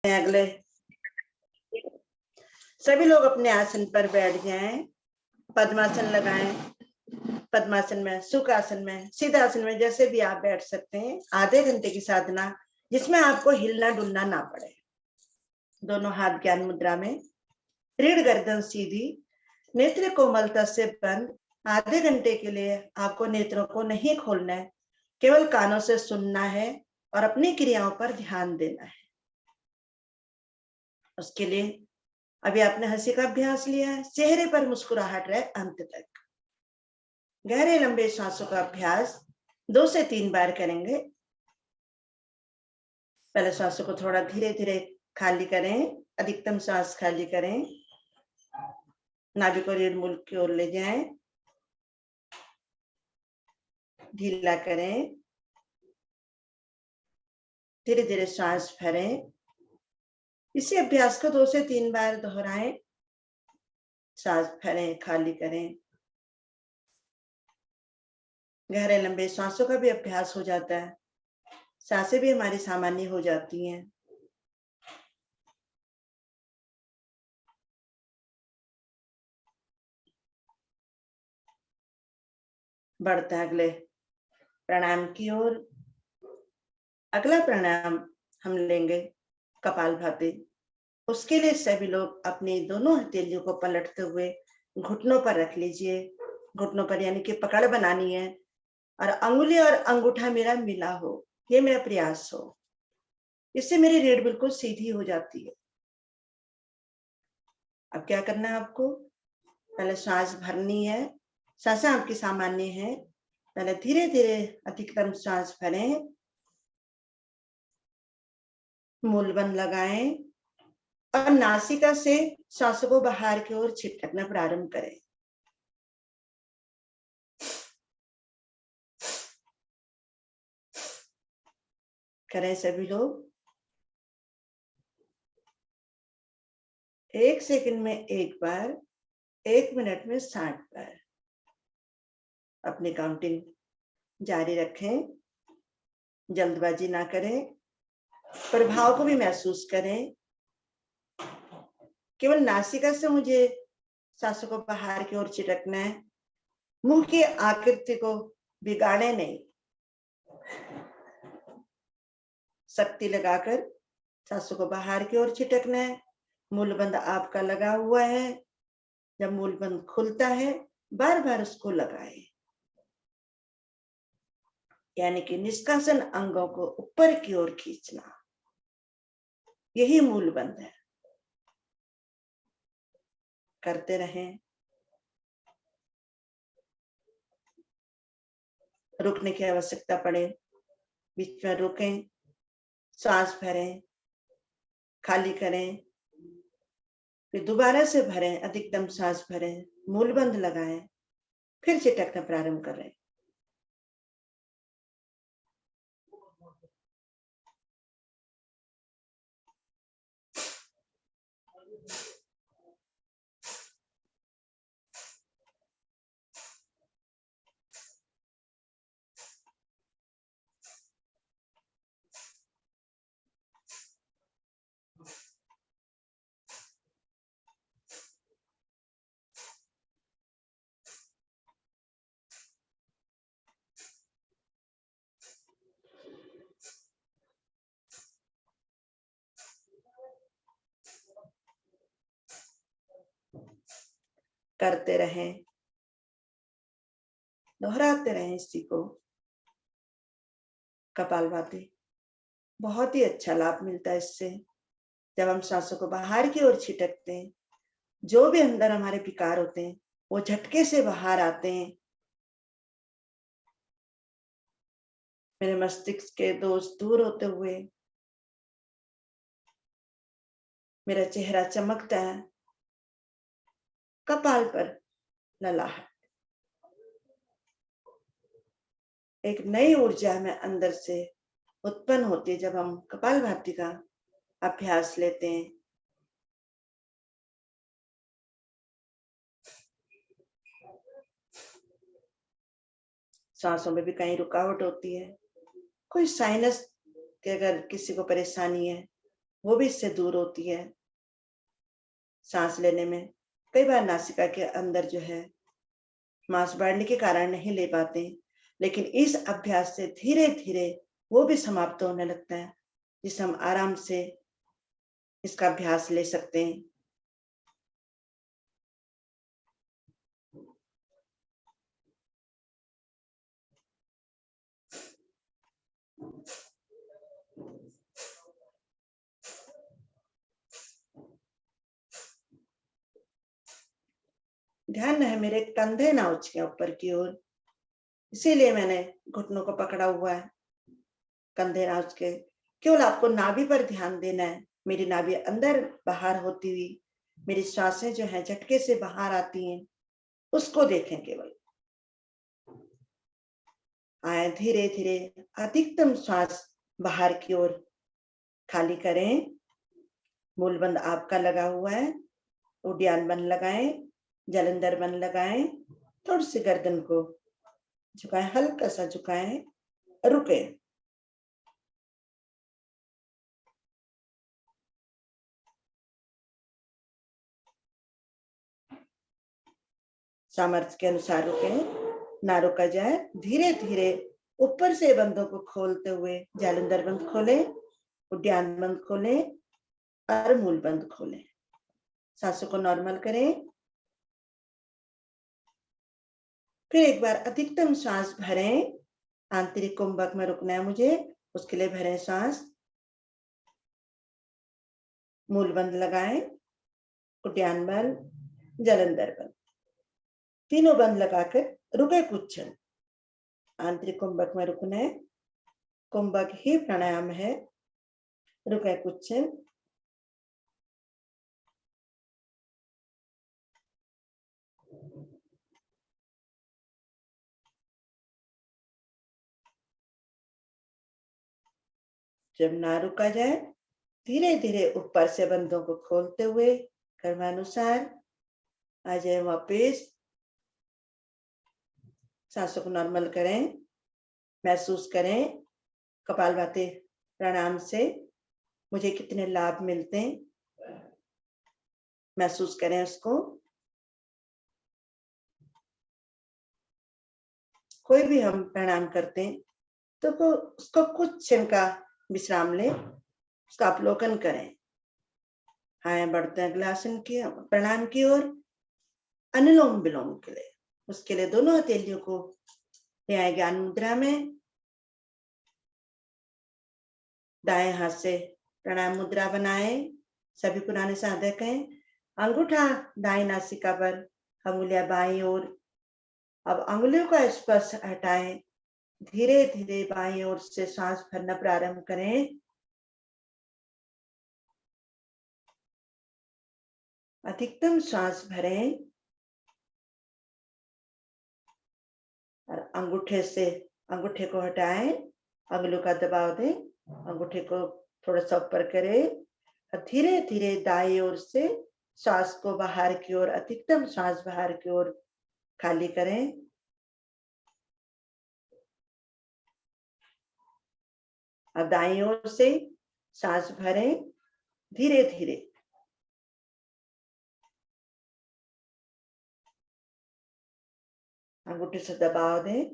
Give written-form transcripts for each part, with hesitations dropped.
अगले सभी लोग अपने आसन पर बैठ जाएं, पद्मासन लगाएं। पद्मासन में, सुखासन में, सीधासन में, जैसे भी आप बैठ सकते हैं। आधे घंटे की साधना जिसमें आपको हिलना डुलना ना पड़े। दोनों हाथ ज्ञान मुद्रा में, रीढ़ गर्दन सीधी, नेत्र कोमलता से बंद। आधे घंटे के लिए आपको नेत्रों को नहीं खोलना है, केवल कानों से सुनना है और अपनी क्रियाओं पर ध्यान देना है। उसके लिए अभी आपने हंसी का अभ्यास लिया है, चेहरे पर मुस्कुराहट रहे अंत तक। गहरे लंबे सांसों का अभ्यास 2 से 3 बार करेंगे। पहले सांसों को थोड़ा धीरे धीरे खाली करें, अधिकतम सांस खाली करें। नाभि को रीढ़ मूल की ओर ले जाएं, ढीला करें, धीरे धीरे सांस भरें। इसी अभ्यास को 2 से 3 बार दोहराएं। सांस भरें, खाली करें। गहरे लंबे सांसों का भी अभ्यास हो जाता है, सांसें भी हमारी सामान्य हो जाती हैं। बढ़ते हैं अगले प्राणायाम की ओर। अगला प्राणायाम हम लेंगे कपालभाति। उसके लिए सभी लोग अपनी दोनों हथेलियों को पलटते हुए घुटनों पर रख लीजिए। घुटनों पर यानी कि पकड़ बनानी है और अंगुली और अंगूठा मेरा मिला हो, ये मेरा प्रयास हो। इससे मेरी रीढ़ बिल्कुल सीधी हो जाती है। अब क्या करना है आपको? पहले सांस भरनी है, सांसें आपकी सामान्य है। पहले धीरे धीरे अधिकतम सांस भरें, मूलबंध लगाएं और नासिका से सांसों को बाहर की ओर छिटकना प्रारंभ करें। करें सभी लोग। 1 सेकंड में 1 बार, 1 मिनट में 60 बार। अपनी काउंटिंग जारी रखें, जल्दबाजी ना करें, प्रभाव को भी महसूस करें। केवल नासिका से मुझे सांसों को बाहर की ओर चिटकना है, मुंह की आकृति को बिगाड़े नहीं। शक्ति लगाकर सांसों को बाहर की ओर चिटकना है। मूलबंध आपका लगा हुआ है, जब मूलबंध खुलता है बार बार उसको लगाएं, यानी कि निष्कासन अंगों को ऊपर की ओर खींचना, यही मूलबंध है। करते रहें। रुकने की आवश्यकता पड़े बीच में रुकें, सांस भरें, खाली करें, फिर दोबारा से भरें, अधिकतम सांस भरें, मूलबंध लगाएं, फिर चिटकना प्रारंभ करें। करते रहें, दोहराते रहें इसी को। कपालभाति बहुत ही अच्छा लाभ मिलता है इससे। जब हम सांसों को बाहर की ओर छिटकते हैं, जो भी अंदर हमारे विकार होते हैं वो झटके से बाहर आते हैं। मेरे मस्तिष्क के दोष दूर होते हुए मेरा चेहरा चमकता है, कपाल पर ललाहट, एक नई ऊर्जा में अंदर से उत्पन्न होती है जब हम कपालभाति का अभ्यास लेते हैं। सांसों में भी कहीं रुकावट होती है, कोई साइनस के अगर किसी को परेशानी है वो भी इससे दूर होती है। सांस लेने में कई बार नासिका के अंदर जो है मांस बढ़ने के कारण नहीं ले पाते, लेकिन इस अभ्यास से धीरे धीरे वो भी समाप्त होने लगता है, जिससे हम आराम से इसका अभ्यास ले सकते हैं। ध्यान है मेरे कंधे ना उचके ऊपर की ओर, इसीलिए मैंने घुटनों को पकड़ा हुआ है। कंधे ना उचके, केवल आपको नाभि पर ध्यान देना है। मेरी नाभि अंदर बाहर होती हुई मेरी सांसें जो है झटके से बाहर आती हैं, उसको देखें केवल। आए धीरे धीरे अधिकतम श्वास बाहर की ओर खाली करें। मूलबंद आपका लगा हुआ है, उड्डयन बंद लगाएं, जालंधर बंद लगाएं, थोड़ी सी गर्दन को झुकाएं, हल्का सा झुकाएं, रुके। सामर्थ्य के अनुसार रुके, ना रुका जाए। धीरे धीरे ऊपर से बंदों को खोलते हुए जालंधर बंद खोलें, उड्डयन बंद खोलें और मूल बंद खोलें। सांसों को नॉर्मल करें। फिर एक बार अधिकतम सांस भरें। आंतरिक कुंभक में रुकना है मुझे, उसके लिए भरें सांस। मूल बंद लगाएं, उड्डयन बंद, जालंधर बंद, तीनों बंद लगाकर रुके कुछ क्षण। आंतरिक कुंभक में रुकना है, कुंभक ही प्राणायाम है। रुके कुछ क्षण। जब ना रुका जाए, धीरे धीरे ऊपर से बंदों को खोलते हुए कर्मानुसार आ जाए वापिस। सांसों को नॉर्मल करें। महसूस करें कपालभाति प्राणायाम से मुझे कितने लाभ मिलते हैं, महसूस करें उसको। कोई भी हम प्राणायाम करते हैं तो उसको कुछ क्षण का विश्राम लें, उसका अवलोकन करें। हाँ, बढ़ते हैं अगले आसन की प्राणायाम की ओर। अनुलोम विलोम के लिए, उसके लिए दोनों हथेलियों को ले आए ज्ञान मुद्रा में। दाएं हाथ से प्राणायाम मुद्रा बनाए। सभी पुराने साधक हैं। अंगूठा दाएं नासिका पर, अंगुलियां बाईं ओर। अब अंगुलियों का स्पर्श हटाएं। धीरे धीरे बाईं ओर से सांस भरना प्रारंभ करें। अधिकतम सांस भरें और अंगूठे को हटाएं, अंगुलियों का दबाव दें, अंगूठे को थोड़ा सा ऊपर करें और धीरे धीरे दाईं ओर से सांस को बाहर की ओर, अधिकतम सांस बाहर की ओर खाली करें। अब दाईं ओर से सांस भरें धीरे धीरे। अंगूठे से दबाव दें,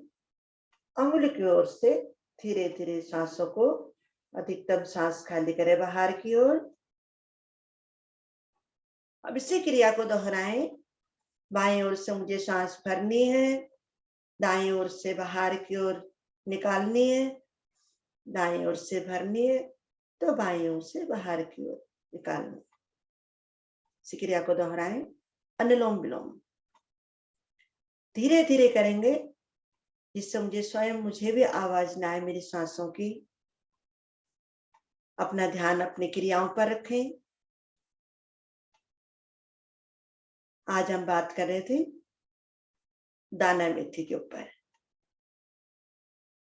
अंगुली की ओर से धीरे धीरे सांसों को अधिकतम सांस खाली करें बाहर की ओर। अब इसी क्रिया को दोहराएं। बाईं ओर से मुझे सांस भरनी है, दाईं ओर से बाहर की ओर निकालनी है, दाईं ओर से भरनी है तो बाईं ओर से बाहर की ओर निकालनी है। इसी क्रिया को दोहराएं। अनुलोम विलोम धीरे धीरे करेंगे, जिससे मुझे भी आवाज ना आए मेरी सांसों की। अपना ध्यान अपनी क्रियाओं पर रखें। आज हम बात कर रहे थे दाना मेथी के ऊपर,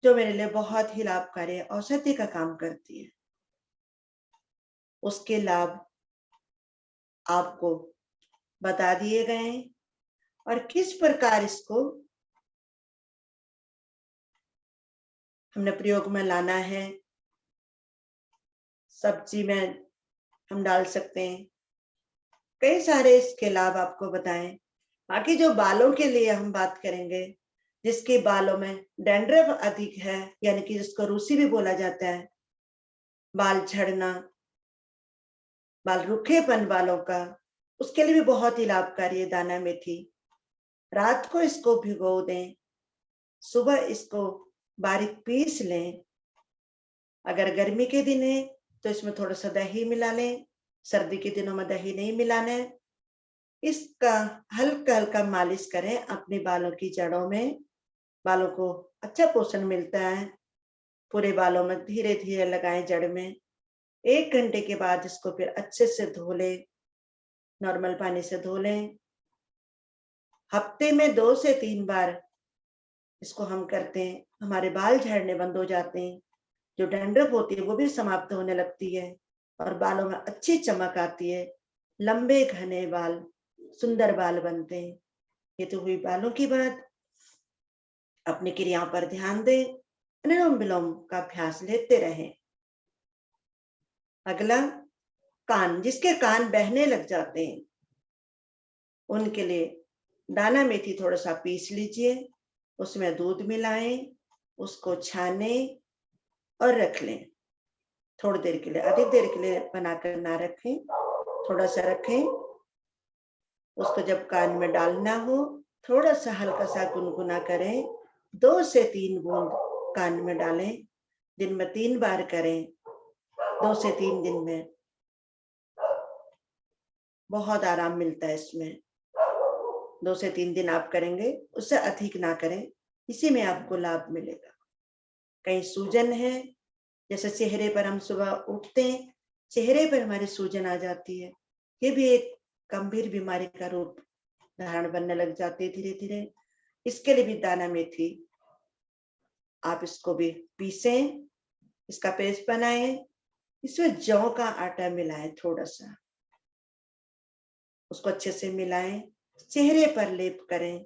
जो मेरे लिए बहुत ही लाभकारी औषधि का काम करती है। उसके लाभ आपको बता दिए गए और किस प्रकार इसको हमने प्रयोग में लाना है। सब्जी में हम डाल सकते हैं। कई सारे इसके लाभ आपको बताएं। बाकी जो बालों के लिए हम बात करेंगे, जिसके बालों में डैंड्रफ अधिक है, यानी कि जिसको रूसी भी बोला जाता है, बाल झड़ना, बाल रूखेपन बालों का, उसके लिए भी बहुत ही लाभकारी है दाना मेथी। रात को इसको भिगो दें, सुबह इसको बारीक पीस लें। अगर गर्मी के दिन है तो इसमें थोड़ा सा दही मिला लें, सर्दी के दिनों में दही नहीं मिलाना है। इसका हल्का हल्का मालिश करें अपने बालों की जड़ों में, बालों को अच्छा पोषण मिलता है। पूरे बालों में धीरे धीरे लगाएं जड़ में। 1 घंटे के बाद इसको फिर अच्छे से धो लें, नॉर्मल पानी से धो लें। हफ्ते में 2 से 3 बार इसको हम करते हैं, हमारे बाल झड़ने बंद हो जाते हैं, जो डैंड्रफ होती है वो भी समाप्त होने लगती है और बालों में अच्छी चमक आती है। लंबे घने बाल, सुंदर बाल बनते हैं। ये तो हुई बालों की बात। अपनी क्रियाओं पर ध्यान दें, अनुलोम विलोम का अभ्यास लेते रहें। अगला, कान, जिसके कान बहने लग जाते हैं उनके लिए दाना मेथी थोड़ा सा पीस लीजिए, उसमें दूध मिलाएं, उसको छाने और रख लें थोड़ी देर के लिए। अधिक देर के लिए बनाकर ना रखें, थोड़ा सा रखें। उसको जब कान में डालना हो थोड़ा सा हल्का सा गुनगुना करें, 2 से 3 बूंद कान में डालें। दिन में 3 बार करें, 2 से 3 दिन में बहुत आराम मिलता है इसमें। 2 से 3 दिन आप करेंगे, उससे अधिक ना करें, इसी में आपको लाभ मिलेगा। कहीं सूजन है, जैसे चेहरे पर हम सुबह उठते हैं, चेहरे पर हमारी सूजन आ जाती है, ये भी एक गंभीर बीमारी का रूप धारण बनने लग जाती है धीरे धीरे। इसके लिए भी दाना मेथी, आप इसको भी पीसें, इसका पेस्ट बनाएं, इसमें जौ का आटा मिलाएं थोड़ा सा, उसको अच्छे से मिलाएं, चेहरे पर लेप करें,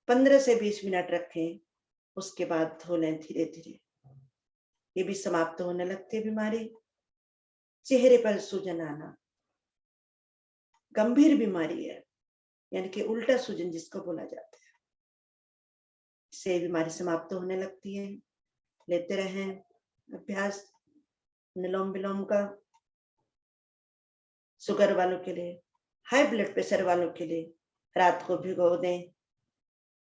15 से 20 मिनट रखें, उसके बाद धो लें धीरे धीरे। ये भी समाप्त होने लगती है बीमारी। चेहरे पर सूजन आना गंभीर बीमारी है, यानी कि उल्टा सूजन जिसको बोला जाता है, इससे बीमारी समाप्त होने लगती है। लेते रहें अभ्यास अनुलोम विलोम का। शुगर वालों के लिए, हाई ब्लड प्रेशर वालों के लिए रात को भिगो दें,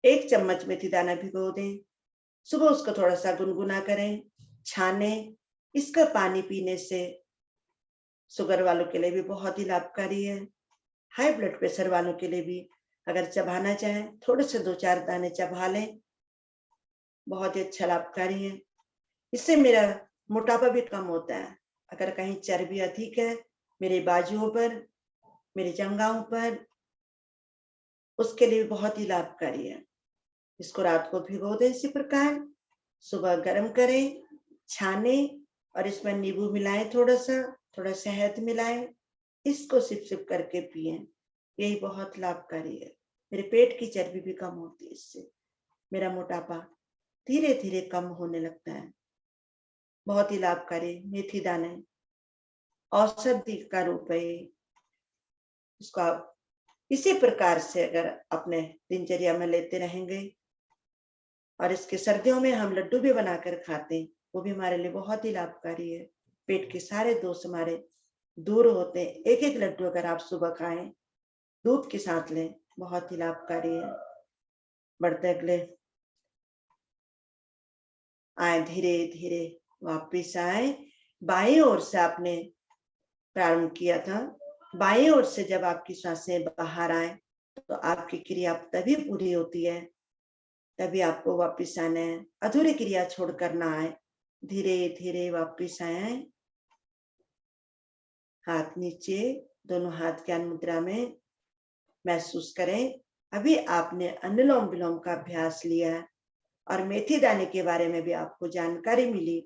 1 चम्मच मेथी दाना भिगो दें, सुबह उसको थोड़ा सा गुनगुना करें, छाने। इसका पानी पीने से शुगर वालों के लिए भी बहुत ही लाभकारी है। हाई ब्लड प्रेशर वालों के लिए भी अगर चबाना चाहें, थोड़े से 2-4 दाने चबा लें, बहुत ही अच्छा लाभकारी है। इससे मेरा मोटापा भी कम होता है। अगर कहीं चर्बी अधिक है मेरे बाजुओं पर, मेरी जंघाओं पर, उसके लिए बहुत ही लाभकारी है। इसको रात को भिगो दें इसी प्रकार, सुबह गर्म करें, छाने और इसमें नींबू मिलाएं, थोड़ा शहद मिलाएं, इसको सिप सिप करके पिएं। यही बहुत लाभकारी है। मेरे पेट की चर्बी भी कम होती है इससे, मेरा मोटापा धीरे धीरे कम होने लगता है। बहुत ही लाभकारी मेथी दाने औषधि का रूप है। इसको आप इसी प्रकार से अगर अपने दिनचर्या में लेते रहेंगे, और इसके सर्दियों में हम लड्डू भी बनाकर खाते हैं, वो भी हमारे लिए बहुत ही लाभकारी है। पेट के सारे दोष हमारे दूर होते हैं। 1-1 लड्डू अगर आप सुबह खाएं, दूध के साथ लें, बहुत ही लाभकारी है। बढ़ते अगले, आए धीरे धीरे वापिस आए। बाईं ओर से आपने प्रारंभ किया था, बाईं ओर से जब आपकी सांसें बाहर आए तो आपकी क्रिया तभी पूरी होती है, तभी आपको वापिस आना है। अधूरी क्रिया छोड़कर ना आए, धीरे धीरे वापिस आए। हाथ नीचे, दोनों हाथ ज्ञान मुद्रा में महसूस करें। अभी आपने अनुलोम विलोम का अभ्यास लिया और मेथी दाने के बारे में भी आपको जानकारी मिली,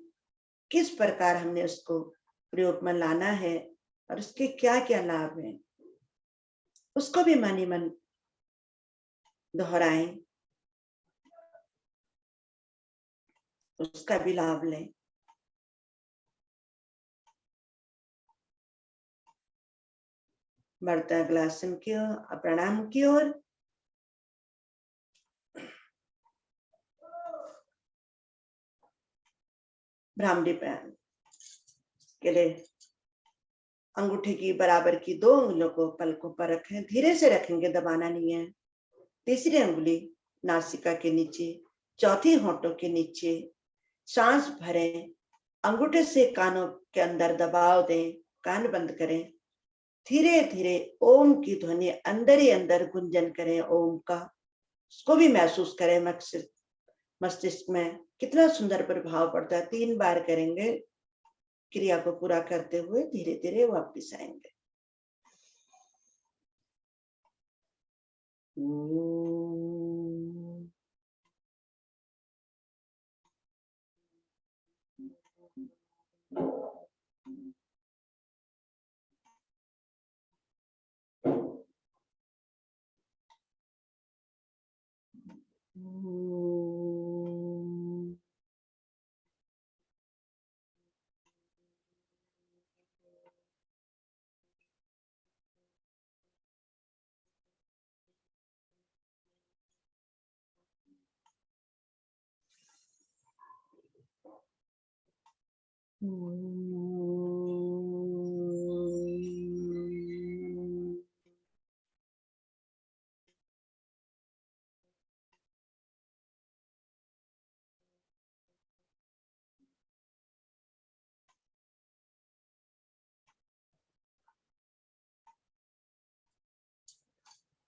किस प्रकार हमने उसको प्रयोग में लाना है और उसके क्या क्या लाभ हैं, उसको भी मन ही मन दोहराएं, उसका भी लाभ लें। बढ़ता है अगला आसन की ओर, प्राणायाम की ओर। भ्रामरी प्राणायाम के लिए अंगूठे की बराबर की 2 उंगलियों को पलकों पर रखें, धीरे से रखेंगे, दबाना नहीं है। तीसरी अंगुली नासिका के नीचे, चौथी होंठों के नीचे। सांस भरें, अंगूठे से कानों के अंदर दबाव दें, कान बंद करें। धीरे धीरे ओम की ध्वनि अंदर ही अंदर गुंजन करें, ओम का, उसको भी महसूस करें। मस्तिष्क में कितना सुंदर प्रभाव पड़ता है। 3 बार करेंगे, क्रिया को पूरा करते हुए धीरे धीरे वापस आएंगे।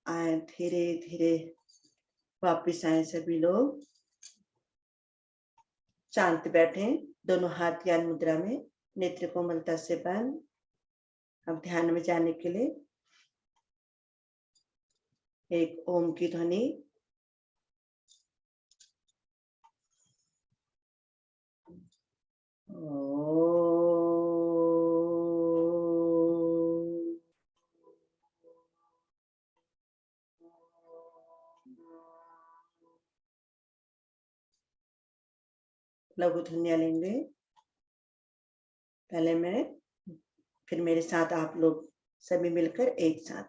आए, धीरे धीरे वापिस आए सभी लोग। शांत बैठे, दोनों हाथ ज्ञान मुद्रा में, नेत्र कोमलता से बंद। अब ध्यान में जाने के लिए एक ओम की ध्वनि, लघु ध्वनिया लेंगे। पहले मैं, फिर मेरे साथ आप लोग सभी मिलकर एक साथ।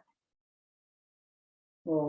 ओ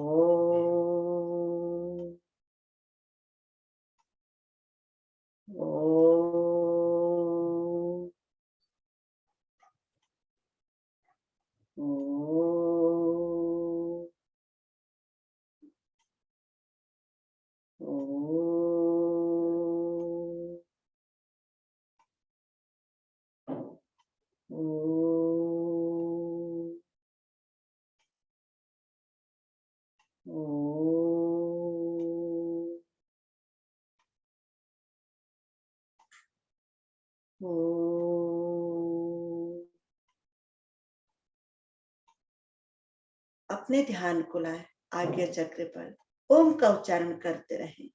अपने ध्यान को लाए आज्ञा चक्र पर, ओम का उच्चारण करते रहें।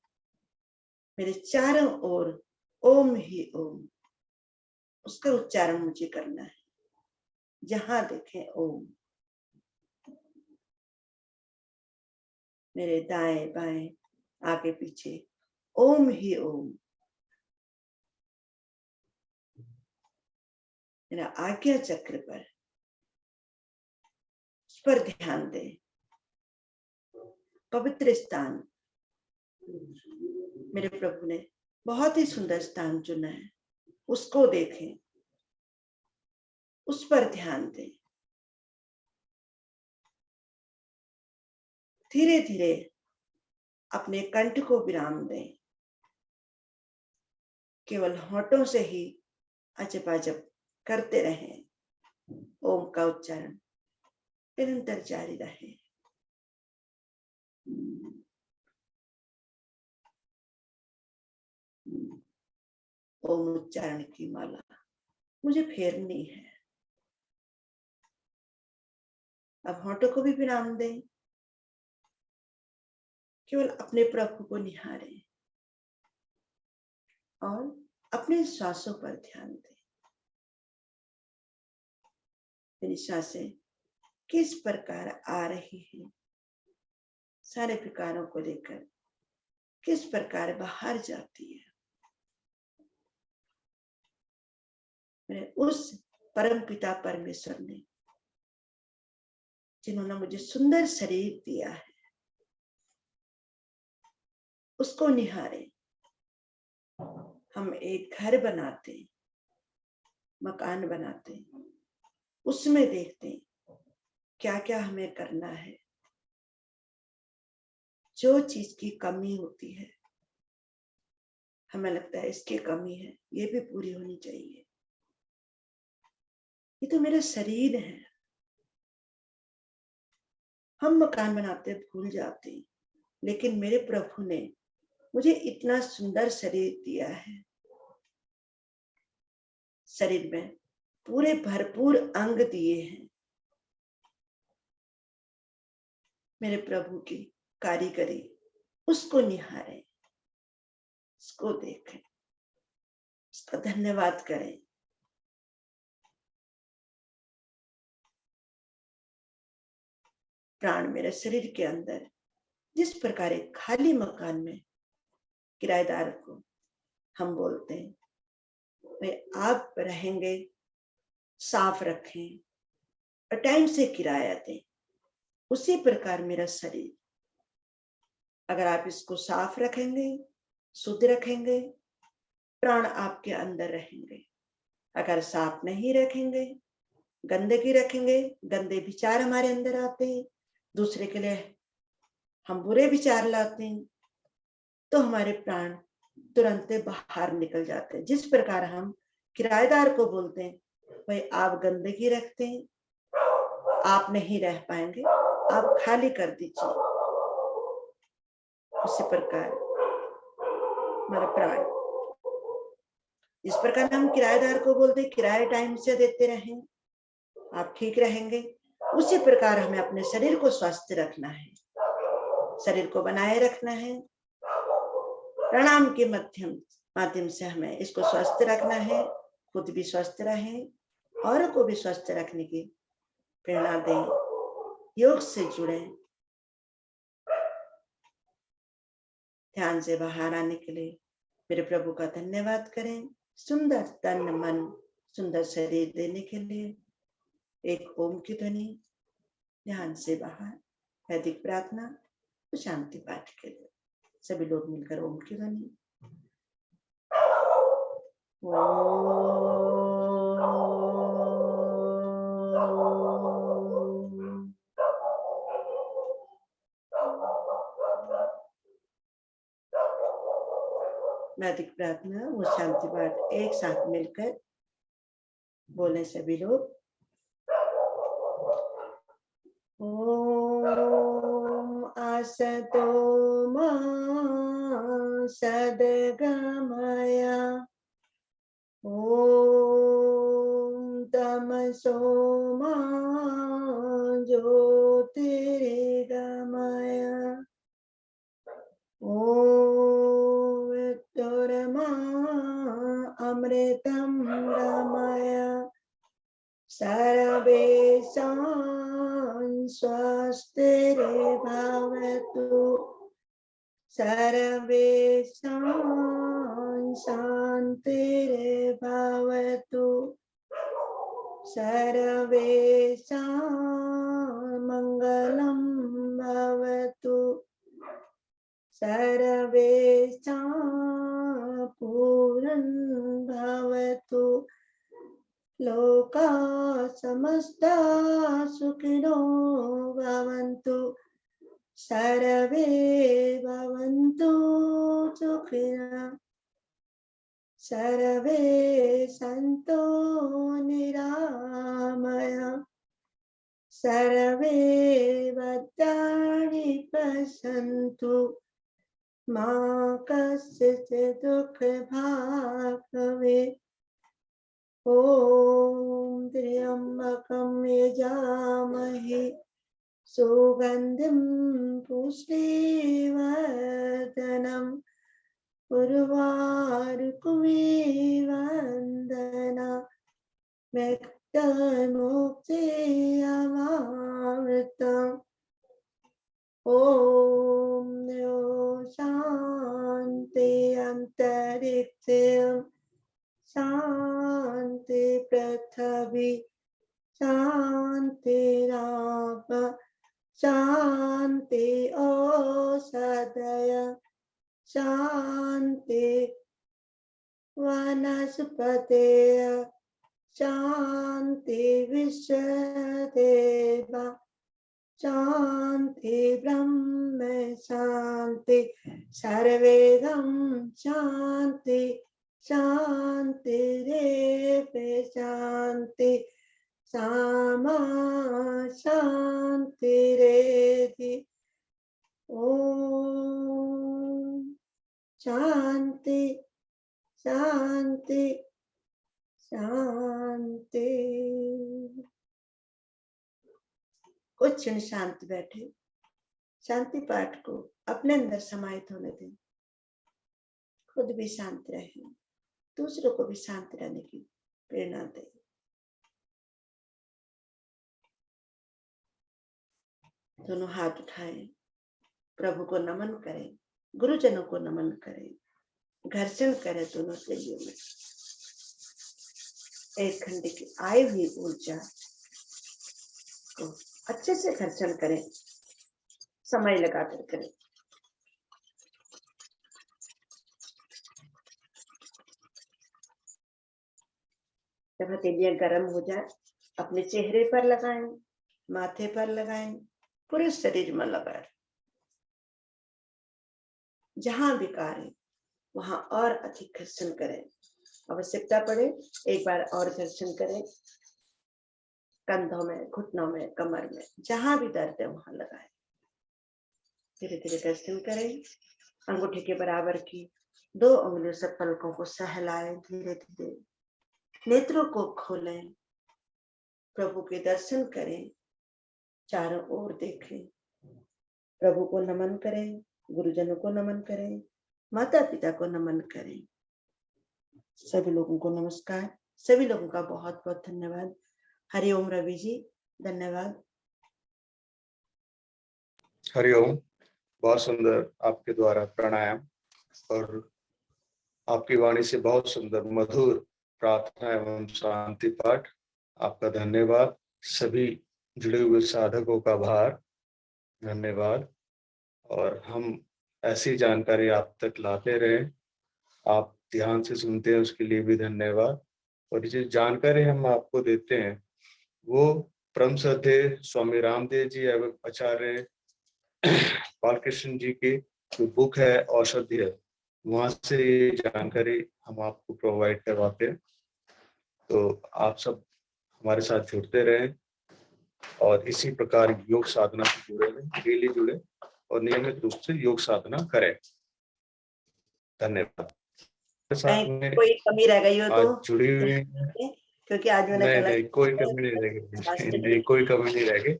मेरे चारों ओर ओम ही ओम, उसका उच्चारण मुझे करना है। जहां देखें ओम, मेरे दाएं बाएं आगे पीछे ओम ही ओम। मेरा आज्ञा चक्र पर, उस पर ध्यान दें। पवित्र स्थान, मेरे प्रभु ने बहुत ही सुंदर स्थान चुना है, उसको देखें, उस पर ध्यान दें। धीरे धीरे अपने कंठ को विराम दें। केवल होठों से ही अजप अजप करते रहें। ओम का उच्चारण निरंतर जारी रहे। ओम उच्चारण की माला मुझे फेरनी है। अब होठों को भी विराम दें, केवल अपने प्रभु को निहारें और अपने श्वासों पर ध्यान दें। मेरी सांसें किस प्रकार आ रही है, सारे विकारों को लेकर किस प्रकार बाहर जाती है। मेरे उस परम पिता परमेश्वर ने जिन्होंने मुझे सुंदर शरीर दिया है, उसको निहारें। हम एक घर बनाते, मकान बनाते, उसमें देखते क्या क्या हमें करना है। जो चीज की कमी होती है, हमें लगता है इसकी कमी है, ये भी पूरी होनी चाहिए। ये तो मेरा शरीर है। हम मकान बनाते भूल जाते, लेकिन मेरे प्रभु ने मुझे इतना सुंदर शरीर दिया है। शरीर में पूरे भरपूर अंग दिए हैं। मेरे प्रभु की कारीगरी, उसको निहारें, उसको देखें, उसका धन्यवाद करें। प्राण मेरे शरीर के अंदर जिस प्रकार एक खाली मकान में किराएदार को हम बोलते हैं, भाई आप रहेंगे, साफ रखें और टाइम से किराया दें, उसी प्रकार मेरा शरीर, अगर आप इसको साफ रखेंगे, शुद्ध रखेंगे, प्राण आपके अंदर रहेंगे। अगर साफ नहीं रखेंगे, गंदगी रखेंगे, गंदे विचार हमारे अंदर आते हैं, दूसरे के लिए हम बुरे विचार लाते हैं, तो हमारे प्राण तुरंत बाहर निकल जाते हैं। जिस प्रकार हम किराएदार को बोलते हैं, भाई आप गंदगी रखते हैं, आप नहीं रह पाएंगे, आप खाली कर दीजिए, उसी प्रकार हमारा प्राण, जिस प्रकार हम किराएदार को बोलते हैं किराया टाइम से देते रहें, आप ठीक रहेंगे, उसी प्रकार हमें अपने शरीर को स्वस्थ रखना है, शरीर को बनाए रखना है। प्राणायाम के माध्यम से हमें इसको स्वस्थ रखना है, खुद भी स्वस्थ रहें, औरों को भी स्वस्थ रखने की प्रेरणा दें, योग से जुड़े, ध्यान से बाहर आने के लिए मेरे प्रभु का धन्यवाद करें। सुंदर तन मन, सुंदर शरीर देने के लिए एक ओम की ध्वनि ध्यान से बाहर, वैदिक प्रार्थना तो शांति पाठ के लिए सभी लोग मिलकर ओम की ध्वनि। वैदिक प्रार्थना वो शांति पाठ एक साथ मिलकर बोले सभी लोग। ओम असतो मा सद्गमय, ओम तमसो मा ज्योतिर्गमय, ओम विद्युर्मा अमृतं गमय, सर्वेषां स्वस्तिर्भवतु, सर्वेषां शान्तिर्भवतु, सर्वेषां मङ्गलं भवतु, सर्वेषां पूर्णं भवतु, लोका समस्ता सुखिनो भवन्तु, सर्वे भवन्तु सुखिनः, सर्वे सन्तो निरामया, सर्वे भद्राणि पश्यन्तु, मा कस्यचित् दुःखभाग् भवेत्। ओम त्र्यंबकं यजामहे सुगंधिं पुष्टिवर्धनम्, उर्वारुकमिव वन्दना मृत्युर्मुक्षयमामृतम्। ओम शांति अंतरिक्षं शांति पृथ्वी शांतिराप शांति औषधय शांति वनस्पतय शांति विश्वदेवा शांति ब्रह्म शांति सर्वेदं शांति शांति रेव शांति सामा शांति रेधि ओम शांति शांति शांति। कुछ क्षण शांत बैठे, शांति पाठ को अपने अंदर समाहित होने दें। खुद भी शांत रहें, दूसरों को भी शांत रहने की प्रेरणा दें। दोनों हाथ उठाएं, प्रभु को नमन करें, गुरुजनों को नमन करें, घर्षण करें दोनों शरीरों में। एक खंड की आई हुई ऊर्जा को अच्छे से घर्षण करें, समय लगाकर करें। जब हथेलियां गर्म हो जाए, अपने चेहरे पर लगाएं, माथे पर लगाएं, पूरे शरीर में लगाएं। जहां भी कार्य वहां और अधिक घर्षण करें। आवश्यकता पड़े एक बार और घर्षण करें, कंधों में, घुटनों में, कमर में, जहां भी दर्द है वहां लगाएं। धीरे धीरे घर्षण करें। अंगूठे के बराबर की 2 उंगलियों से पलकों को सहलाएं। धीरे धीरे नेत्रों को खोलें, प्रभु के दर्शन करें, चारों ओर देखें, प्रभु को नमन करें, गुरुजनों को नमन करें, माता पिता को नमन करें। सभी लोगों को नमस्कार, सभी लोगों का बहुत बहुत धन्यवाद। हरिओम रवि जी, धन्यवाद। हरिओम, बहुत सुंदर आपके द्वारा प्राणायाम और आपकी वाणी से बहुत सुंदर मधुर प्रार्थना एवं शांति पाठ। आपका धन्यवाद। सभी जुड़े हुए साधकों का आभार, धन्यवाद। और हम ऐसी जानकारी आप तक लाते रहें, आप ध्यान से सुनते हैं उसके लिए भी धन्यवाद। और ये जानकारी हम आपको देते हैं वो परम श्रद्धेय स्वामी रामदेव जी एवं आचार्य बालकृष्ण जी की जो बुक है औषधि है, वहां से ये जानकारी हम आपको प्रोवाइड करवाते हैं। तो आप सब हमारे साथ जुड़ते रहें और इसी प्रकार योग साधना से जुड़े रहें, डेली जुड़े और नियमित रूप से योग साधना करें। धन्यवाद। कोई कमी रह गई हो तो जुड़ी हुई, क्योंकि आज मैंने नहीं, कोई कमी नहीं रहेगी, नहीं कोई कमी नहीं रहेगी।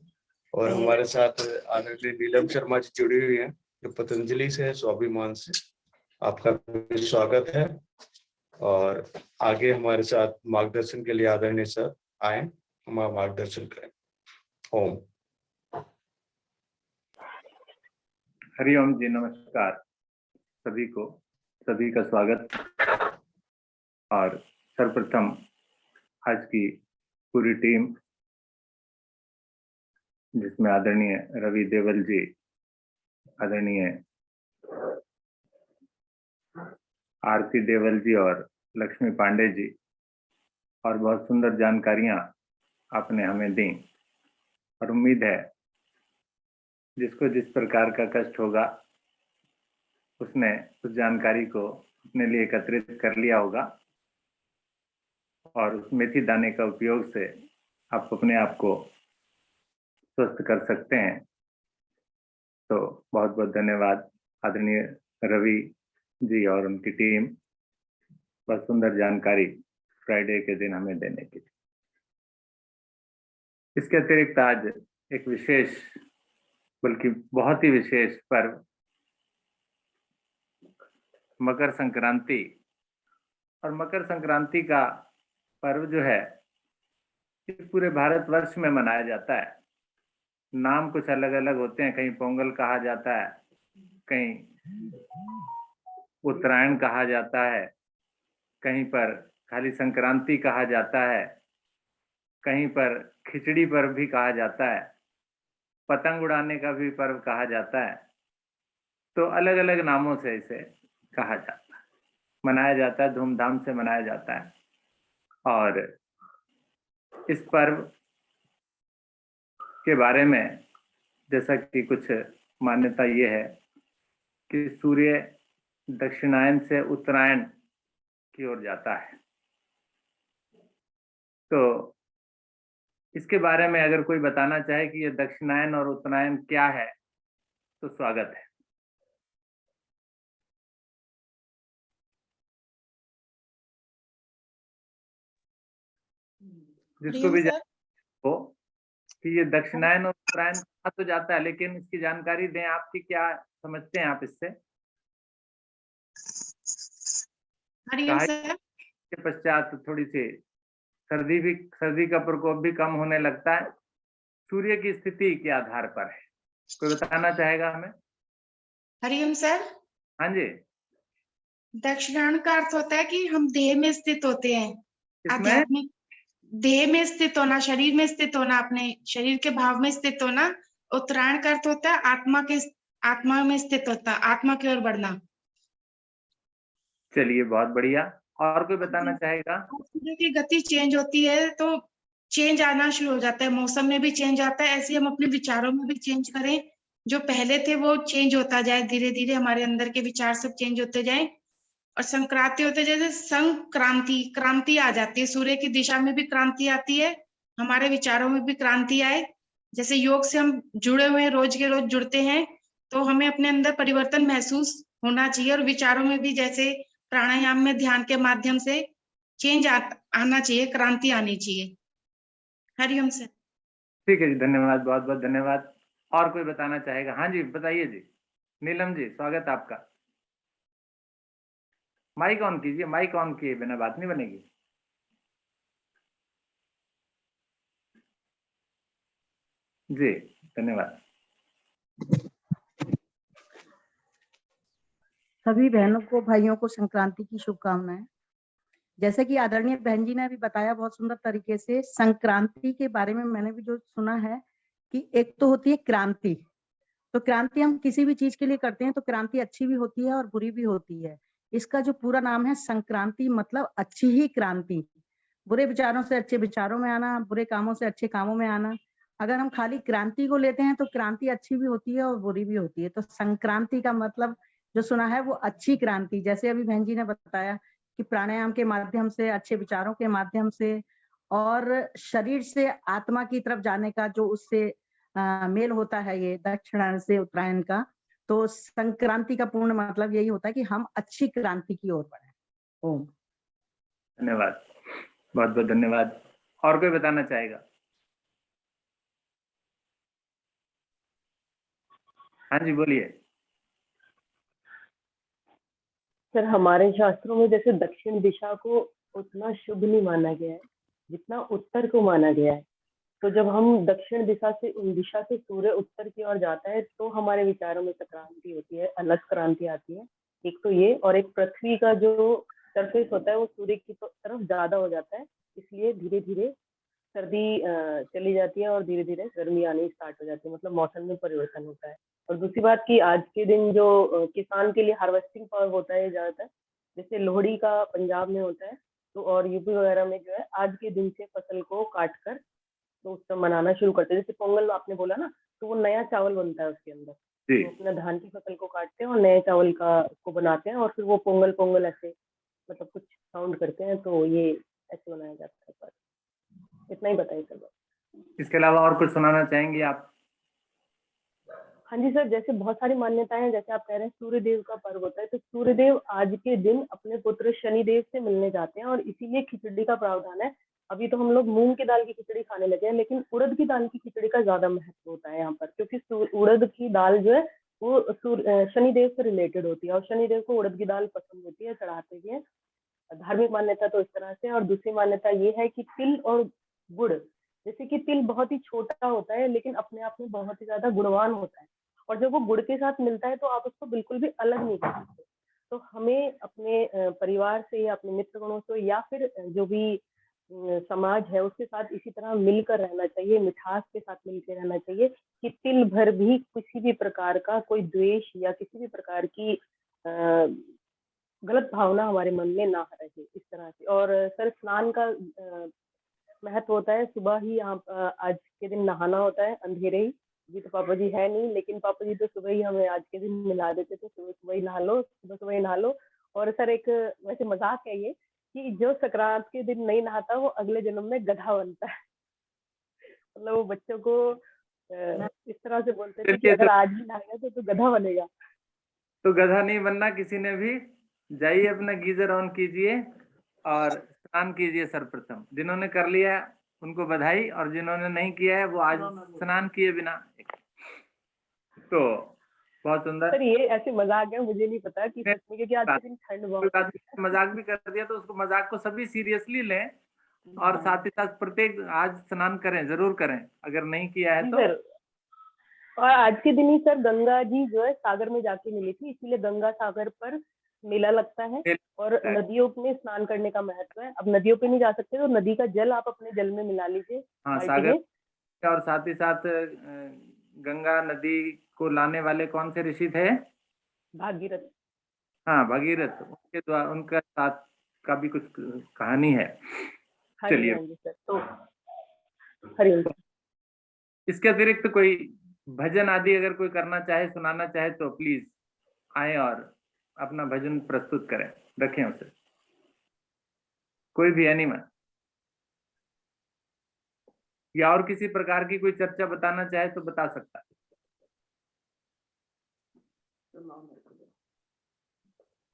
और हमारे साथ आदरणीय नीलम शर्मा जी जुड़ी हुई हैं जो पतंजलि से है, स्वाभिमान से। आपका भी स्वागत है। और आगे हमारे साथ मार्गदर्शन के लिए आदरणीय सर आए, हमारा मार्गदर्शन करें। ओम। हरिओम जी, नमस्कार सभी को, सभी का स्वागत। और सर्वप्रथम आज की पूरी टीम जिसमें आदरणीय रवि देवल जी, आदरणीय आरती देवल जी और लक्ष्मी पांडे जी, और बहुत सुंदर जानकारियां आपने हमें दी। और उम्मीद है जिसको जिस प्रकार का कष्ट होगा उसने उस जानकारी को अपने लिए एकत्रित कर लिया होगा और उस मेथी दाने का उपयोग से आप अपने आप को स्वस्थ कर सकते हैं। तो बहुत बहुत धन्यवाद आदरणीय रवि जी और उनकी टीम, बहुत सुंदर जानकारी फ्राइडे के दिन हमें देने के लिए। इसके अतिरिक्त आज एक विशेष, बल्कि बहुत ही विशेष पर्व मकर संक्रांति, और मकर संक्रांति का पर्व जो है पूरे भारतवर्ष में मनाया जाता है। नाम कुछ अलग अलग होते हैं, कहीं पोंगल कहा जाता है, कहीं उत्तरायण कहा जाता है, कहीं पर खाली संक्रांति कहा जाता है, कहीं पर खिचड़ी पर भी कहा जाता है। पतंग उड़ाने का भी पर्व कहा जाता है। तो अलग अलग नामों से इसे कहा जाता है, मनाया जाता है, धूमधाम से मनाया जाता है। और इस पर्व के बारे में जैसा कि कुछ मान्यता ये है कि सूर्य दक्षिणायन से उत्तरायण की ओर जाता है। तो इसके बारे में अगर कोई बताना चाहे कि ये दक्षिणायन और उत्तरायण क्या है, तो स्वागत है। जिसको भी हो कि ये दक्षिणायन और उत्तरायण कहा तो जाता है, लेकिन इसकी जानकारी दें, आपकी क्या समझते हैं आप इससे? के पश्चात थोड़ी सी सर्दी का प्रकोप भी कम होने लगता है, सूर्य की स्थिति के आधार पर है। कोई बताना चाहेगा हमें? हरिओम सर। हाँ जी। दक्षिणायन का अर्थ होता है कि हम देह में स्थित होते हैं, इसमें आध्यात्मिक देह में स्थित होना, शरीर में स्थित होना, अपने शरीर के भाव में स्थित होना। उत्तरायण का अर्थ होता है आत्मा में स्थित होता, आत्मा की ओर बढ़ना। चलिए, बहुत बढ़िया। और कोई बताना चाहेगा? सूर्य की गति चेंज होती है तो चेंज आना शुरू हो जाता है, मौसम में भी चेंज आता है। ऐसे हम अपने विचारों में भी चेंज करें, जो पहले थे वो चेंज होता जाए, धीरे धीरे हमारे अंदर के विचार सब चेंज होते जाए। और संक्रांति होते जैसे संक्रांति, क्रांति आ जाती है, सूर्य की दिशा में भी क्रांति आती है, हमारे विचारों में भी क्रांति आए। जैसे योग से हम जुड़े हुए हैं, रोज के रोज जुड़ते हैं, तो हमें अपने अंदर परिवर्तन महसूस होना चाहिए। और विचारों में भी जैसे प्राणायाम में ध्यान के माध्यम से चेंज आना चाहिए, क्रांति आनी चाहिए। हरिओम सर। ठीक है जी, धन्यवाद, बहुत बहुत धन्यवाद। और कोई बताना चाहेगा? हाँ जी, बताइए जी। नीलम जी, स्वागत आपका। माइक ऑन कीजिए, माइक ऑन किए बिना बात नहीं बनेगी। जी, धन्यवाद। सभी बहनों को, भाइयों को संक्रांति की शुभकामनाएं। जैसे कि आदरणीय बहन जी ने अभी बताया बहुत सुंदर तरीके से, संक्रांति के बारे में मैंने भी जो सुना है कि एक तो होती है क्रांति। तो क्रांति हम किसी भी चीज के लिए करते हैं तो क्रांति अच्छी भी होती है और बुरी भी होती है। इसका जो पूरा नाम है संक्रांति, मतलब अच्छी ही क्रांति। बुरे विचारों से अच्छे विचारों में आना, बुरे कामों से अच्छे कामों में आना। अगर हम खाली क्रांति को लेते हैं तो क्रांति अच्छी भी होती है और बुरी भी होती है। तो संक्रांति का मतलब जो सुना है वो अच्छी क्रांति। जैसे अभी बहन जी ने बताया कि प्राणायाम के माध्यम से, अच्छे विचारों के माध्यम से और शरीर से आत्मा की तरफ जाने का जो उससे मेल होता है, ये दक्षिणायन से उत्तरायण का। तो संक्रांति का पूर्ण मतलब यही होता है कि हम अच्छी क्रांति की ओर बढ़े। ओम। धन्यवाद, बहुत बहुत धन्यवाद। और कोई बताना चाहेगा? हाँ जी, बोलिए। सर, हमारे शास्त्रों में जैसे दक्षिण दिशा को उतना शुभ नहीं माना गया है जितना उत्तर को माना गया है। तो जब हम दक्षिण दिशा से सूर्य उत्तर की ओर जाता है तो हमारे विचारों में क्रांति होती है, अलग क्रांति आती है। एक तो ये, और एक पृथ्वी का जो सरफेस होता है वो सूर्य की तरफ ज्यादा हो जाता है, इसलिए धीरे धीरे सर्दी चली जाती है और धीरे धीरे गर्मी आनी स्टार्ट हो जाती है, मतलब मौसम में परिवर्तन होता है। और दूसरी बात कि आज के दिन जो किसान के लिए हार्वेस्टिंग पर्व होता है ज्यादातर, जैसे लोहड़ी का पंजाब में होता है, तो और यूपी वगैरह में जो है आज के दिन से फसल को काट कर तो उससे मनाना शुरू करते हैं। जैसे पोंगल आपने बोला ना, तो वो नया चावल बनता है उसके अंदर, तो अपना धान की फसल को काटते हैं और नए चावल का को बनाते हैं और फिर वो पोंगल पोंगल ऐसे मतलब कुछ साउंड करते हैं, तो ये ऐसे मनाया जाता है। पर इतना ही बताइए सर। इसके अलावा और कुछ सुनाना चाहेंगे आप? हाँ जी सर, जैसे बहुत सारी मान्यताएं हैं, जैसे आप कह रहे हैं सूर्यदेव का पर्व होता है, तो सूर्यदेव आज के दिन अपने पुत्र शनिदेव से मिलने जाते हैं और इसीलिए खिचड़ी का प्रावधान है। अभी तो हम लोग मूंग की दाल की खिचड़ी खाने लगे हैं, लेकिन उड़द की दाल की खिचड़ी का ज्यादा महत्व होता है यहाँ पर, क्योंकि उड़द की दाल जो है वो शनिदेव से रिलेटेड होती है और शनिदेव को उड़द की दाल पसंद होती है, चढ़ाते भी है। धार्मिक मान्यता तो इस तरह से। और दूसरी मान्यता ये है कि तिल और गुड़, जैसे कि तिल बहुत ही छोटा होता है लेकिन अपने आप में बहुत ही ज्यादा गुणवान होता है, और जब वो गुड़ के साथ मिलता है तो आप उसको बिल्कुल भी अलग नहीं कर सकते। तो हमें अपने परिवार से या अपने मित्रगणों से या फिर जो भी समाज है उसके साथ इसी तरह मिलकर रहना चाहिए, मिठास के साथ मिलकर रहना चाहिए। कि तिल भर भी किसी भी प्रकार का कोई द्वेष या किसी भी प्रकार की गलत भावना हमारे मन में ना रहे इस तरह से। और सर स्नान का महत्व होता है, सुबह ही आज के दिन नहाना होता है अंधेरे ही। जी तो पापा जी है नहीं, लेकिन पापा जी तो सुबह ही हमें आज के दिन मिला देते थे, सुबह सुबह ही नहा लो, सुबह सुबह ही नहा लो। और सर एक वैसे मजाक है ये कि जो संक्रांत के दिन नहीं नहाता वो अगले जन्म में गधा बनता है। मतलब वो बच्चों को इस तरह से बोलते थे कि अगर आज ही नहाएगा तो गधा बनेगा। तो गधा नहीं बनना किसी ने भी। जाइए अपना गीजर ऑन कीजिए और स्नान कीजिए सर्वप्रथम। जिन्होंने कर लिया है उनको बधाई, और जिन्होंने नहीं किया है वो आज स्नान किए बिना। तो बहुत सुंदर। सर ये ऐसे मजाक है, मुझे नहीं पता कि सच में, क्योंकि आज के दिन ठंड बहुत है। मजाक भी कर दिया तो उसको मजाक को सभी सीरियसली लें, और साथ ही साथ प्रत्येक आज स्नान करें, जरूर करें अगर नहीं किया है तो। सर और आज के दिन ही सर गंगा जी जो है सागर में जाके मिली थी, इसीलिए गंगा सागर पर मेला लगता है। और नदियों में स्नान करने का महत्व है। अब नदियों पे नहीं जा सकते तो नदी का जल आप अपने जल में मिला लीजिए। हाँ सागर। और साथ ही साथ गंगा नदी को लाने वाले कौन से ऋषि थे? भागीरथ। हाँ भागीरथ, उनके द्वारा उनका साथ का भी कुछ कहानी है। चलिए सर तो हरिओम। इसके अतिरिक्त कोई भजन आदि अगर कोई करना चाहे, सुनाना चाहे तो प्लीज आए और अपना भजन प्रस्तुत करें। रखें उसे, कोई भी एनिमल, या और किसी प्रकार की कोई चर्चा बताना चाहे तो बता सकता है।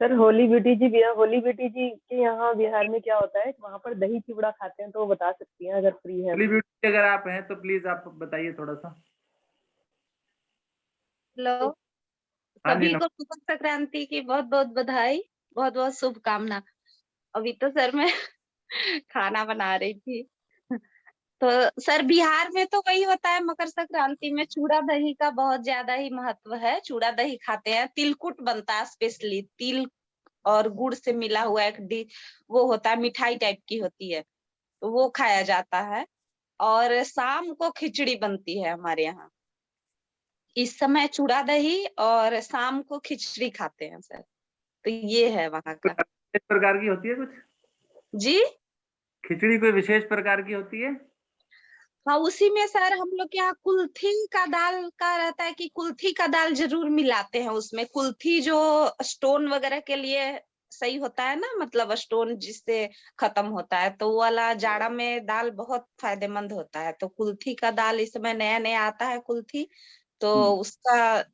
सर होली ब्यूटी जी के यहाँ बिहार में क्या होता है, वहाँ पर दही चिवड़ा खाते हैं, तो वो बता सकती हैं अगर फ्री है। होली ब्यूटी अगर आप हैं तो प्लीज आप बताइए थोड़ा सा। हेलो, सभी को मकर संक्रांति की बहुत बहुत बधाई, बहुत बहुत शुभकामना। अभी तो सर मैं खाना बना रही थी। तो सर बिहार में तो वही होता है, मकर संक्रांति में चूड़ा दही का बहुत ज्यादा ही महत्व है। चूड़ा दही खाते हैं, तिलकुट बनता है, स्पेशली तिल और गुड़ से मिला हुआ एक वो होता है, मिठाई टाइप की होती है, तो वो खाया जाता है। और शाम को खिचड़ी बनती है हमारे यहाँ। इस समय चूड़ा दही और शाम को खिचड़ी खाते हैं सर। तो ये है वहाँ का। किस प्रकार की होती है कुछ? जी खिचड़ी कोई विशेष प्रकार की होती है? हाँ, उसी में सर हम लोग के यहाँ कुल्थी का दाल का रहता है कि कुल्थी का दाल जरूर मिलाते हैं उसमें। कुल्थी जो स्टोन वगैरह के लिए सही होता है ना, मतलब स्टोन जिससे खत्म होता है, तो वो वाला जाड़ा में दाल बहुत फायदेमंद होता है। तो कुल्थी का दाल इस समय नया नया आता है कुल्थी, तो उसका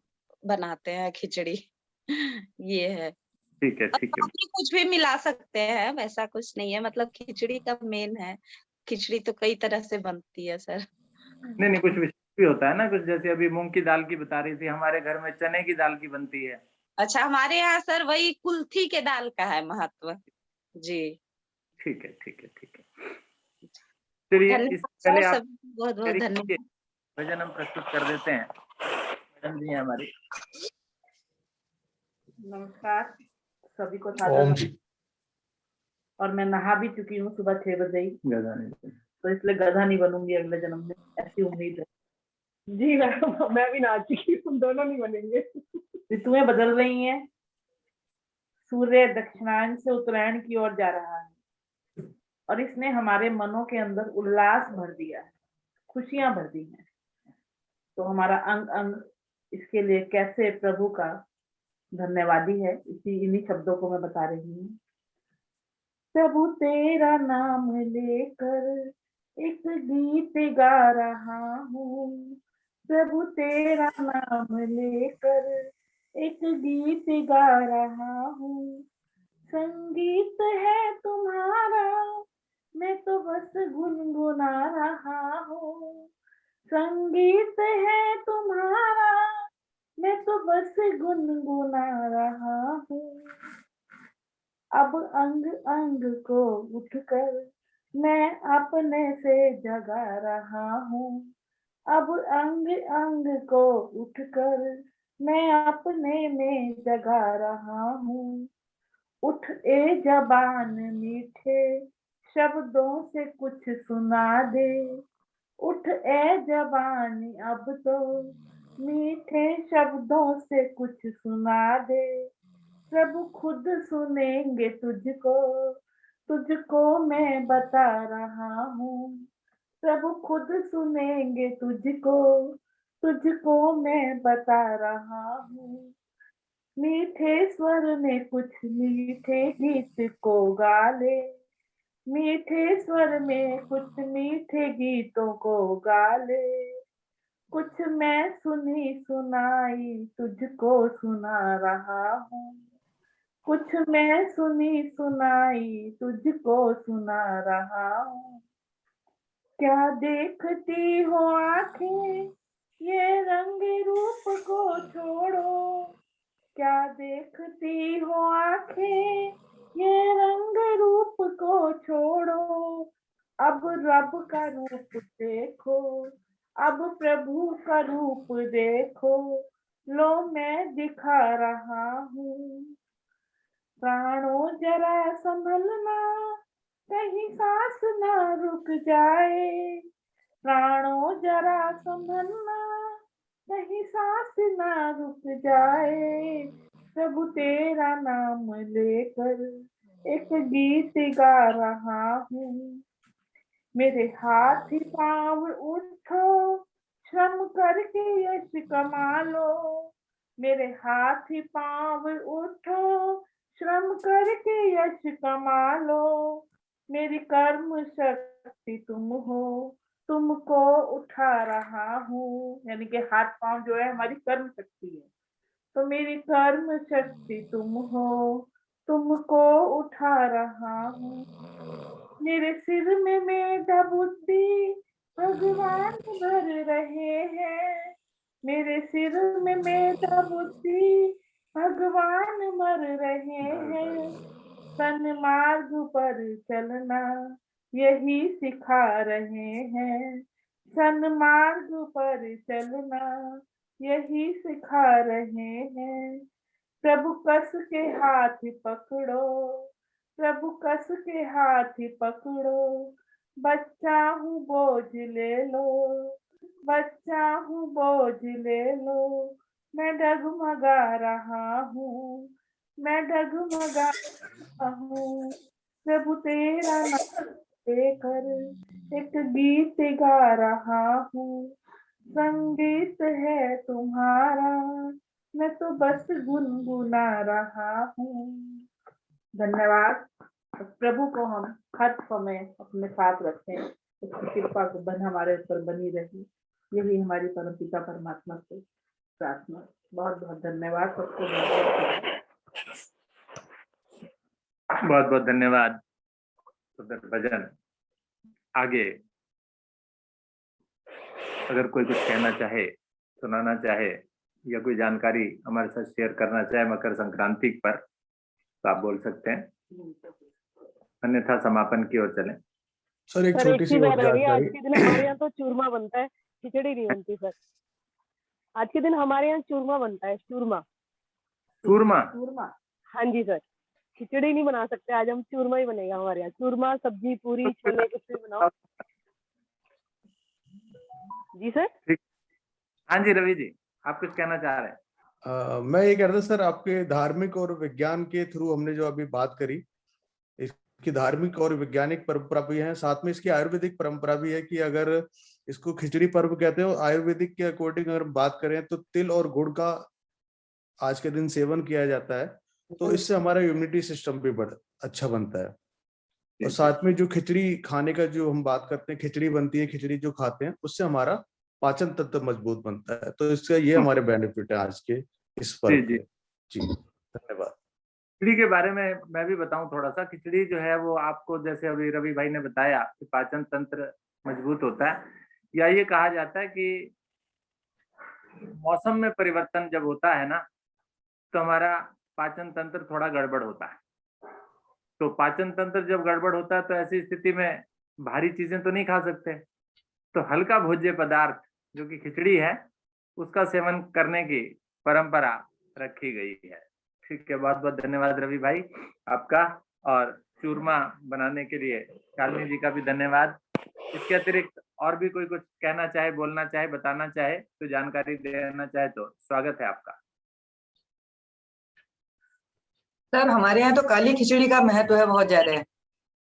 बनाते हैं खिचड़ी। ये है। ठीक है ठीक है। कुछ भी मिला सकते हैं, वैसा कुछ नहीं है, मतलब खिचड़ी का मेन है। खिचड़ी तो कई तरह से बनती है सर। नहीं कुछ विशेष भी होता है ना, कुछ जैसे अभी मूंग की दाल की बता रही थी, हमारे घर में चने की दाल की बनती है। अच्छा, हमारे यहाँ सर वही कुल्थी के दाल का है महत्व। जी ठीक है ठीक है ठीक है। चलिए इस पहले आप बहुत बहुत धन्यवाद। भजन हम प्रस्तुत कर देते हैं। मैडम जी हमारी। नमस्कार सभी को। ओम जी। और मैं नहा भी चुकी हूँ सुबह 6 बजे ही, तो इसलिए गधा नहीं बनूंगी अगले जन्म में, ऐसी उम्मीद है। जी मैं भी नहा चुकी हूँ, दोनों नहीं बनेंगे। ऋतुएं बदल रही हैं, सूर्य दक्षिणायन से उत्तरायण की ओर जा रहा है, और इसने हमारे मनों के अंदर उल्लास भर दिया है, खुशियां भर दी हैं। तो हमारा अंग अंग इसके लिए कैसे प्रभु का धन्यवादी है, इन्हीं शब्दों को मैं बता रही हूँ। प्रभु तेरा नाम लेकर एक गीत गा रहा हूँ, प्रभु तेरा नाम लेकर एक गीत गा रहा हूँ। संगीत है तुम्हारा, मैं तो बस गुनगुना रहा हूँ। संगीत है तुम्हारा, मैं तो बस गुनगुना रहा हूँ। अब अंग अंग को उठकर मैं अपने से जगा रहा हूँ। अब अंग अंग को उठकर मैं अपने में जगा रहा हूँ। उठ ए जबान मीठे शब्दों से कुछ सुना दे, उठ ए जवानी अब तो मीठे शब्दों से कुछ सुना दे। प्रभु खुद सुनेंगे तुझको, तुझको मैं बता रहा हूँ। प्रभु खुद सुनेंगे तुझको, तुझको मैं बता रहा हूँ। मीठे स्वर में कुछ मीठे गीत को गा ले। मीठे स्वर में कुछ मीठे गीतों को गा ले। कुछ मैं सुनी सुनाई तुझको सुना रहा हूँ। कुछ मैं सुनी सुनाई तुझको सुना रहा हूँ। क्या देखती हो आंखें, ये रंग रूप को छोड़ो। क्या देखती हो आंखें, ये रंग रूप को छोड़ो। अब रब का रूप देखो, अब प्रभु का रूप देखो। लो मैं दिखा रहा हूँ। प्राणों जरा संभलना, कहीं सांस ना रुक जाए। प्राणों जरा संभलना, कहीं सांस ना रुक जाए। प्रभु तेरा नाम लेकर एक गीत गा रहा हूँ। मेरे हाथ पांव उठो, श्रम करके यश कमा लो। मेरे हाथ पांव उठो, श्रम करके यश कमा लो। मेरी कर्म शक्ति तुम हो, तुमको उठा रहा हूँ। यानी कि हाथ पांव जो है हमारी कर्म शक्ति है। तो मेरी कर्म शक्ति तुम हो, तुमको उठा रहा हूँ। मेरे सिर में मेधा बुद्धि भगवान भर रहे हैं। मेरे सिर में मेधा बुद्धि भगवान भर रहे हैं। सन्मार्ग पर चलना यही सिखा रहे हैं। सन्मार्ग पर चलना यही सिखा रहे हैं। प्रभु कस के हाथ पकड़ो, प्रभु कस के हाथ पकड़ो। बच्चा हूँ बोझ ले लो, बच्चा हूँ बोझ ले लो। मैं डगमगा रहा हूँ, मैं डगमगा रहा हूँ। प्रभु तेरा नाम लेकर एक गीत गा रहा हूँ। संगीत है तुम्हारा, मैं तो बस गुनगुना रहा हूँ। धन्यवाद। प्रभु को हम हर समय अपने साथ रखें, उसकी कृपा बन हमारे ऊपर बनी रही। यही हमारी परमपिता परमात्मा से प्रार्थना। बहुत बहुत धन्यवाद सबको। बहुत बहुत धन्यवाद सुंदर भजन। आगे अगर कोई कुछ कहना चाहे, सुनाना चाहे या कोई जानकारी हमारे साथ शेयर करना चाहे मकर संक्रांति पर, तो आप बोल सकते हैं, अन्यथा समापन की ओर चलें। सर एक छोटी सी और आज जानकारी। के दिन हमारे यहाँ तो चूरमा बनता है, खिचड़ी नहीं बनती सर। आज के दिन हमारे यहाँ चूरमा बनता है, चूरमा। चूरमा? चूरमा? हाँ जी सर, खिचड़ी नहीं बना सकते आज हम, चूरमा ही बनेगा हमारे यहाँ। चूरमा, सब्जी, पूरी, छोले, कुछ भी बनाओ। जी सर। हाँ जी रवि जी, आप कुछ कहना चाह रहे हैं? मैं ये कह रहा था सर, आपके धार्मिक और विज्ञान के थ्रू हमने जो अभी बात करी, इसकी धार्मिक और वैज्ञानिक परंपरा भी है, साथ में इसकी आयुर्वेदिक परंपरा भी है कि अगर इसको खिचड़ी पर्व कहते हैं, आयुर्वेदिक के अकॉर्डिंग अगर बात करें तो तिल और गुड़ का आज के दिन सेवन किया जाता है, तो इससे हमारा इम्यूनिटी सिस्टम भी अच्छा बनता है। और साथ में जो खिचड़ी खाने का जो हम बात करते हैं, खिचड़ी बनती है, खिचड़ी जो खाते हैं उससे हमारा पाचन तंत्र मजबूत बनता है। तो इसका ये हमारे बेनिफिट है आज के इस पर्व के। जी धन्यवाद। खिचड़ी के बारे में मैं भी बताऊं थोड़ा सा। खिचड़ी जो है वो आपको, जैसे अभी रवि भाई ने बताया कि पाचन तंत्र मजबूत होता है, या ये कहा जाता है कि मौसम में परिवर्तन जब होता है ना, तो हमारा पाचन तंत्र थोड़ा गड़बड़ होता है। तो पाचन तंत्र जब गड़बड़ होता है तो ऐसी स्थिति में भारी चीजें तो नहीं खा सकते, तो हल्का भोज्य पदार्थ जो कि खिचड़ी है उसका सेवन करने की परंपरा रखी गई है। ठीक है, बहुत बहुत धन्यवाद रवि भाई आपका, और चूरमा बनाने के लिए शालिनी जी का भी धन्यवाद। इसके अतिरिक्त और भी कोई कुछ कहना चाहे, बोलना चाहे, बताना चाहे, तो जानकारी देना चाहे तो स्वागत है आपका। सर हमारे यहाँ तो काली खिचड़ी का महत्व है बहुत ज्यादा है।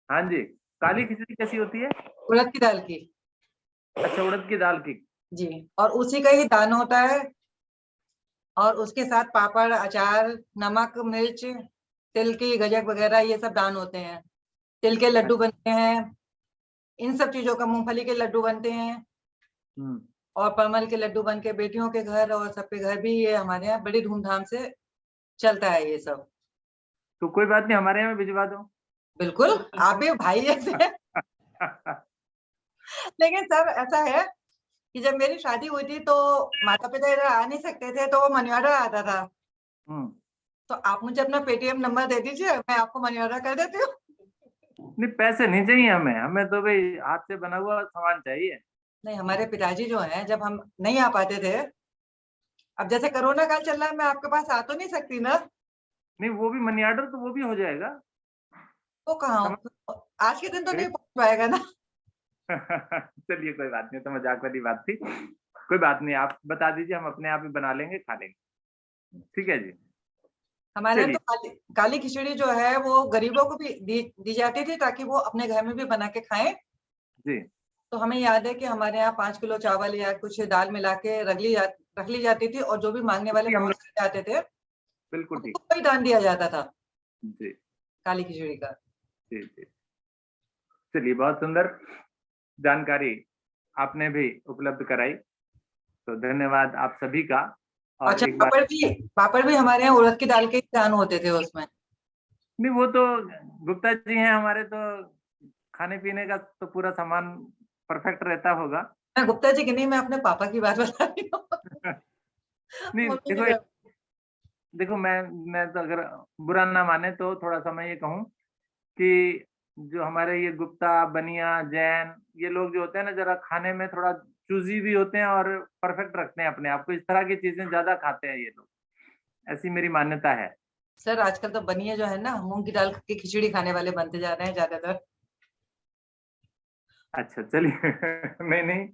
हाँ जी, काली खिचड़ी कैसी होती है? उड़द की दाल की। अच्छा, उड़द की दाल की। जी, और उसी का ही दान होता है, और उसके साथ पापड़, अचार, नमक, मिर्च, तिल की गजक वगैरह ये सब दान होते हैं। तिल के लड्डू बनते हैं, इन सब चीजों का, मूंगफली के लड्डू बनते हैं, और परमल के लड्डू बन के बेटियों के घर और सबके घर भी ये हमारे यहाँ बड़ी धूमधाम से चलता है ये सब। तो कोई बात नहीं, हमारे यहाँ में भिजवा दो। बिल्कुल, आप भी भाई जैसे हैं। लेकिन सर ऐसा है कि जब मेरी शादी हुई थी तो माता पिता इधर आ नहीं सकते थे, तो वो मनी ऑर्डर आता था। तो आप मुझे अपना पेटीएम नंबर दे दीजिए, मैं आपको मनी ऑर्डर कर देती हूँ। नहीं, पैसे नहीं चाहिए हमें, हमें तो भाई हाथ से बना हुआ सामान चाहिए। नहीं, हमारे पिताजी जो हैं, जब हम नहीं आ पाते थे, अब जैसे कोरोना काल चल रहा है, मैं आपके पास आ तो नहीं सकती ना। नहीं, वो भी मनी ऑर्डर तो वो भी हो जाएगा। वो कहाँ, आज के दिन तो नहीं पहुंच पाएगा ना। चलिए कोई बात नहीं, तो मजाक वाली बात थी। कोई बात नहीं, आप बता दीजिए, हम अपने आप ही बना लेंगे, खा लेंगे। ठीक है जी। हमारे यहाँ तो काली खिचड़ी जो है वो गरीबों को भी दी जाती थी, ताकि वो अपने घर में भी बना के खाएं। जी। तो हमें याद है कि हमारे यहाँ 5 किलो चावल या कुछ दाल मिला के रख ली जाती थी, और जो भी मांगने वाले पहुंच जाते थे, बिल्कुल ठीक, कोई दान दिया जाता था जी, काली खिचड़ी का। जी जी। चलिए, बहुत सुंदर जानकारी आपने भी उपलब्ध कराई, तो धन्यवाद आप सभी का। और अच्छा, एक बार पापड़ भी हमारे यहाँ उड़द की दाल के दान होते थे उसमें। नहीं, वो तो गुप्ता जी हैं हमारे, तो खाने पीने का तो पूरा सामान परफेक्ट रहता होगा। मैं गुप्ता जी की नहीं, मैं अपने पापा की बात बता रही हूँ। नहीं, देखो मैं तो अगर बुरा ना माने तो थोड़ा सा मैं ये कहूँ कि जो हमारे ये गुप्ता, बनिया, जैन, ये लोग जो होते हैं ना, जरा खाने में थोड़ा चूजी भी होते हैं और परफेक्ट रखते हैं अपने आप को, इस तरह की चीजें ज्यादा खाते हैं ये लोग, ऐसी मेरी मान्यता है। सर आजकल तो बनिया जो है ना, मूंग की दाल की खिचड़ी खाने वाले बनते जा रहे हैं ज्यादातर। अच्छा, चलिए। नहीं नहीं,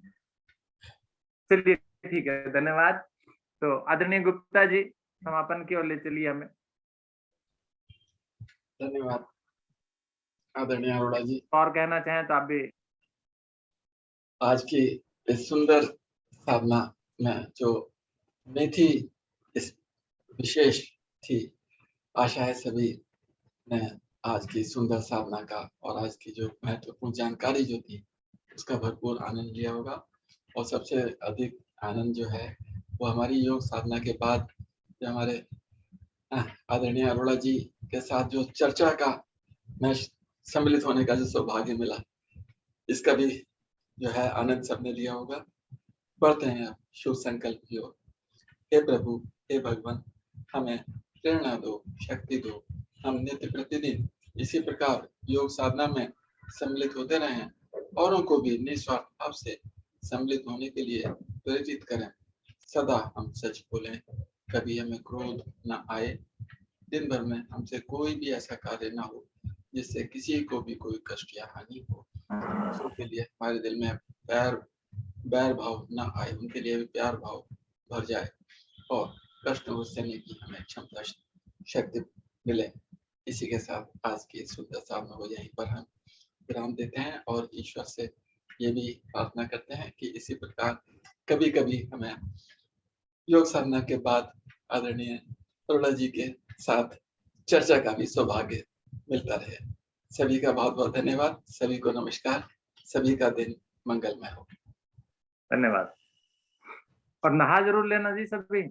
चलिए ठीक है, धन्यवाद। तो आदरणीय गुप्ता जी, समापन की ओर ले चलिए हमें। धन्यवाद आदरणीय अरोड़ा जी। और कहना चाहें तो आप भी। आज की इस सुंदर साधना में जो थी, इस विशेष थी। आशा है सभी ने आज की सुंदर साधना का और आज की जो महत्वपूर्ण जानकारी जो थी उसका भरपूर आनंद लिया होगा। और सबसे अधिक आनंद जो है वो हमारी योग साधना के बाद जो हमारे आदरणीय अरोड़ा जी के साथ जो चर्चा का मैं सम्मिलित होने का जो सौभाग्य मिला, इसका भी जो है आनंद सबने लिया होगा। बढ़ते हैं अब शुभ संकल्प की ओर। हे प्रभु, हे भगवान, हमें प्रेरणा दो, शक्ति दो। हम नित्य प्रतिदिन इसी प्रकार योग साधना में सम्मिलित होते रहें, औरों को भी निस्वार्थ भाव से सम्मिलित होने के लिए प्रेरित करें। सदा हम सच बोलें, कभी हमें क्रोध न आए। दिन भर में हमसे कोई भी ऐसा कार्य ना हो जिससे किसी को भी कोई कष्ट या हानि हो। उसके लिए हमारे दिल में बैर भाव ना आए, उनके लिए भी प्यार भाव भर जाए, और कष्ट को सहने की हमें क्षमता शक्ति मिले। इसी के साथ आज की सुंदर साधना को यहीं पर हम विराम देते हैं, और ईश्वर से ये भी प्रार्थना करते हैं कि इसी प्रकार कभी कभी हमें योग साधना के बाद आदरणीय अरोड़ा जी के साथ चर्चा का भी सौभाग्य मिलता रहे। सभी का बहुत बहुत धन्यवाद, सभी को नमस्कार, सभी का दिन मंगलमय हो। धन्यवाद, और नहा जरूर लेना जी सभी।